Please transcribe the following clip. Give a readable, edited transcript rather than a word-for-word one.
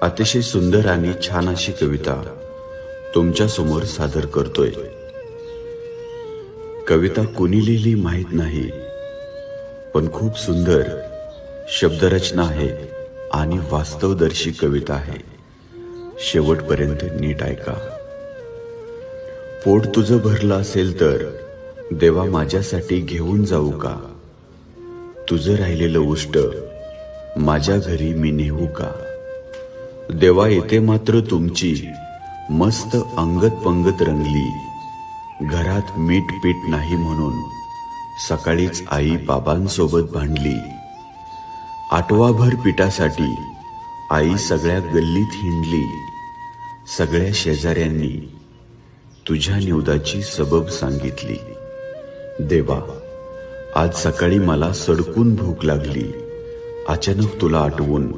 अतिशय सुंदर आणि छान अशी कविता तुमच्या समोर सादर करतोय। कविता कोणी लिहिली माहित नाही, पण खूप सुंदर शब्दरचना आहे आणि वास्तवदर्शी कविता आहे। शेवटपर्यंत नीट ऐका। पोट तुझं भरलं असेल तर देवा माझ्यासाठी घेऊन जाऊ का? तुझं राहिलेलं उष्ट माझ्या घरी मी नेऊ का? देवा येते मात्र तुमची मस्त अंगत पंगत रंगली। घरात मीठ पीठ नाही म्हणून सकाळीच आई बाबांसोबत भांडली। आठवाभर पिठासाठी आई सगळ्या गल्लीत हिंडली। सगळ्या शेजाऱ्यांनी तुझ्या निवदाची सबब सांगितली। देवा आज सकाळी मला सडकून भूक लागली। अचानक तुला आठवून